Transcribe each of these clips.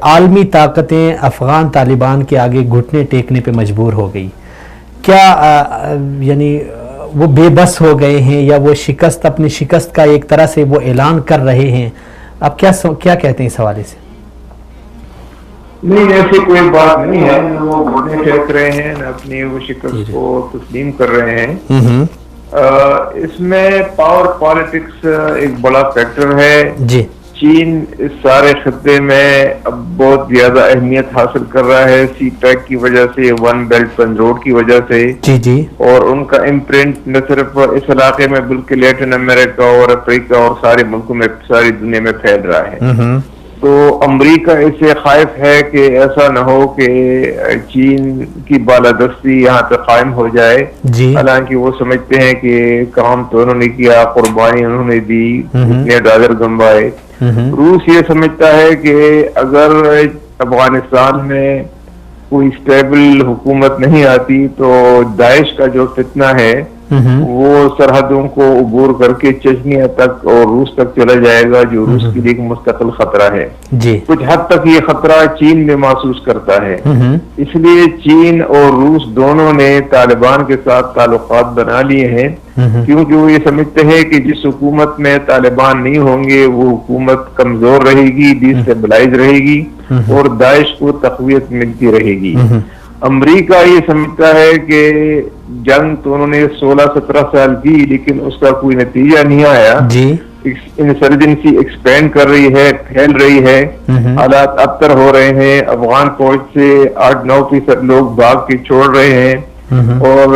आलमी ताकतें अफगान तालिबान के आगे घुटने टेकने पे मजबूर हो गई, क्या यानी वो बेबस हो गए हैं या वो अपनी शिकस्त का एक तरह से वो ऐलान कर रहे हैं? आप क्या कहते हैं इस हवाले से? नहीं, ऐसी कोई बात नहीं है। वो घुटने टेक रहे हैं, अपनी वो शिकस्त को तस्लीम कर रहे हैं। इसमें पावर पॉलिटिक्स एक बड़ा फैक्टर है जी। चीन इस सारे खत्ते में अब बहुत ज्यादा अहमियत हासिल कर रहा है, सी पैक की वजह से, वन बेल्ट वन रोड की वजह से जी। और उनका इम्प्रिंट न सिर्फ इस इलाके में बल्कि लैटिन अमेरिका और अफ्रीका और सारे मुल्कों में, सारी दुनिया में फैल रहा है। तो अमेरिका इससे खौफ है कि ऐसा न हो कि चीन की बालादस्ती यहाँ पे कायम हो जाए। हालांकि वो समझते हैं कि काम तो उन्होंने किया, कुर्बानी उन्होंने दी, इतने डॉलर गंवाए। रूस ये समझता है कि अगर अफगानिस्तान में कोई स्टेबल हुकूमत नहीं आती तो दाइश का जो फितना है वो सरहदों को उबूर करके चेचनिया तक और रूस तक चला जाएगा, जो रूस के लिए एक मुस्तकिल खतरा है जी। कुछ हद तक ये खतरा चीन भी महसूस करता है। इसलिए चीन और रूस दोनों ने तालिबान के साथ ताल्लुकात बना लिए हैं, क्योंकि वो ये समझते हैं कि जिस हुकूमत में तालिबान नहीं होंगे वो हुकूमत कमजोर रहेगी, डिस्टेबलाइज रहेगी और दाइश को तक़वियत मिलती रहेगी। अमेरिका ये समझता है कि जंग तो उन्होंने 16-17 साल की, लेकिन उसका कोई नतीजा नहीं आया जी। इंसर्जेंसी एक्सपेंड कर रही है, फैल रही है, हालात अबतर हो रहे हैं। अफगान फौज से 8-9% लोग भाग के छोड़ रहे हैं और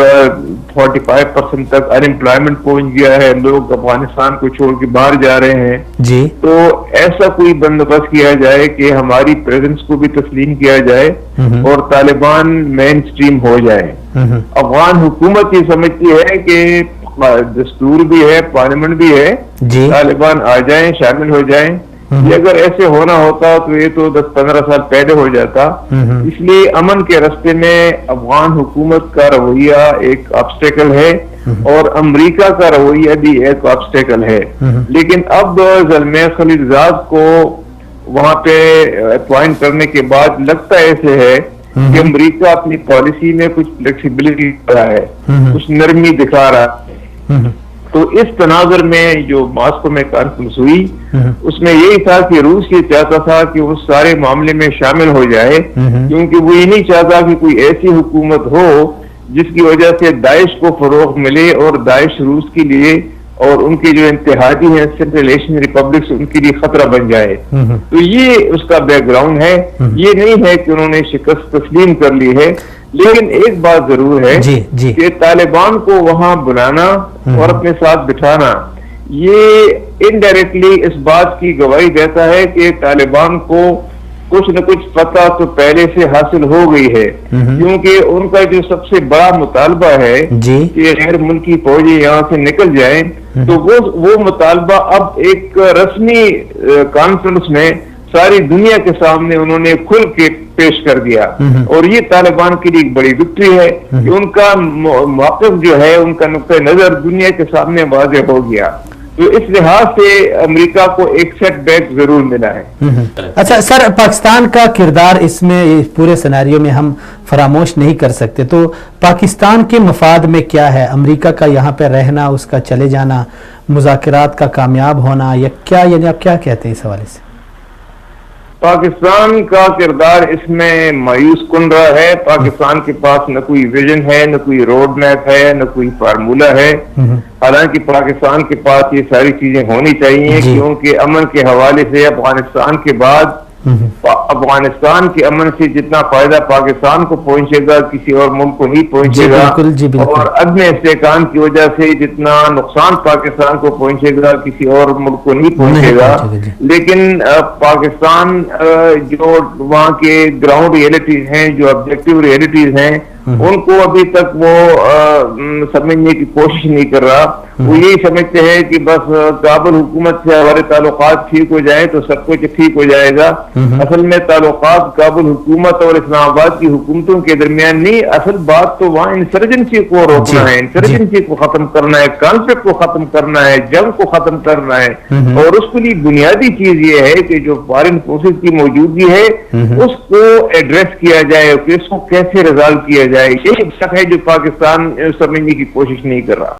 45% तक अनएम्प्लॉयमेंट पहुंच गया है, लोग अफगानिस्तान को छोड़ के बाहर जा रहे हैं जी। तो ऐसा कोई बंदोबस्त किया जाए कि हमारी प्रेजेंस को भी तस्लीम किया जाए और तालिबान मेन स्ट्रीम हो जाए। अफगान हुकूमत ये समझती है कि दस्तूर भी है, पार्लियामेंट भी है, तालिबान आ जाएं, शामिल हो जाएं। ये अगर ऐसे होना होता तो ये तो 10-15 साल पहले हो जाता। इसलिए अमन के रास्ते में अफगान हुकूमत का रवैया एक ऑब्स्टेकल है और अमेरिका का रवैया भी एक ऑब्स्टेकल है। लेकिन अब ज़ल्मे खलीलजाद को वहां पे अपॉइंट करने के बाद लगता ऐसे है कि अमेरिका अपनी पॉलिसी में कुछ फ्लेक्सिबिलिटी दिखा रहा है, कुछ नरमी दिखा रहा है। तो इस तनाजुर में जो मॉस्को में कॉन्फ्रेंस हुई उसमें यही था कि रूस ये चाहता था कि वो सारे मामले में शामिल हो जाए, क्योंकि वो ये नहीं चाहता कि कोई ऐसी हुकूमत हो जिसकी वजह से दाइश को फरोग मिले और दाइश रूस के लिए और उनके जो इत्तेहादी हैं सेंट्रल एशियन रिपब्लिक्स उनके लिए खतरा बन जाए। तो ये उसका बैकग्राउंड है। ये नहीं है कि उन्होंने शिकस्त तस्लीम कर ली है, लेकिन एक बात जरूर है जी। कि तालिबान को वहां बुलाना और अपने साथ बिठाना ये इनडायरेक्टली इस बात की गवाही देता है कि तालिबान को कुछ न कुछ पता तो पहले से हासिल हो गई है, क्योंकि उनका जो सबसे बड़ा मुतालबा है कि गैर मुल्की फौजी यहाँ से निकल जाएं, तो वो मुतालबा अब एक रस्मी कॉन्फ्रेंस में सारी दुनिया के सामने उन्होंने खुल के पेश कर दिया। और ये तालिबान के लिए एक बड़ी विक्ट्री है कि उनका मौक़िफ़ जो है, उनका नुक्ता नजर दुनिया के सामने वाज़ेह हो गया। तो इस लिहाज से अमेरिका को एक सेटबैक जरूर मिला है। अच्छा सर, पाकिस्तान का किरदार इसमें पूरे सिनेरियो में हम फरामोश नहीं कर सकते, तो पाकिस्तान के मफाद में क्या है? अमेरिका का यहाँ पे रहना, उसका चले जाना, मुज़ाकरात का कामयाब होना, या क्या, यानी आप क्या कहते हैं इस हवाले से? पाकिस्तान का किरदार इसमें मायूस कुन रहा है। पाकिस्तान के पास न कोई विजन है, न कोई रोड मैप है, न कोई फार्मूला है। हालांकि पाकिस्तान के पास ये सारी चीजें होनी चाहिए, क्योंकि अमन के हवाले से अफगानिस्तान के बाद अफगानिस्तान के अमन से जितना फायदा पाकिस्तान को पहुंचेगा किसी और मुल्क को नहीं पहुंचेगा, और अदम इस्तेहकाम की वजह से जितना नुकसान पाकिस्तान को पहुंचेगा किसी और मुल्क को नहीं पहुंचेगा। लेकिन पाकिस्तान जो वहाँ के ग्राउंड रियलिटीज हैं, जो ऑब्जेक्टिव रियलिटीज हैं, उनको अभी तक वो समझने की कोशिश नहीं कर रहा। वो यही समझते हैं कि बस काबुल हुकूमत से हमारे ताल्लुकात ठीक हो जाए तो सब कुछ ठीक हो जाएगा। असल में ताल्लुकात काबुल हुकूमत और इस्लामाबाद की हुकूमतों के दरमियान नहीं, असल बात तो वहाँ इंसर्जेंसी को रोकना है, इंसर्जेंसी को खत्म करना है, कॉन्फ्लिक्ट को खत्म करना है, जंग को खत्म करना है। और उसके लिए बुनियादी चीज ये है कि जो फॉरेन फोर्सेज की मौजूदगी है उसको एड्रेस किया जाए, कि उसको कैसे रिजॉल्व किया जाए। यही शक है जो पाकिस्तान समझने की कोशिश नहीं कर रहा।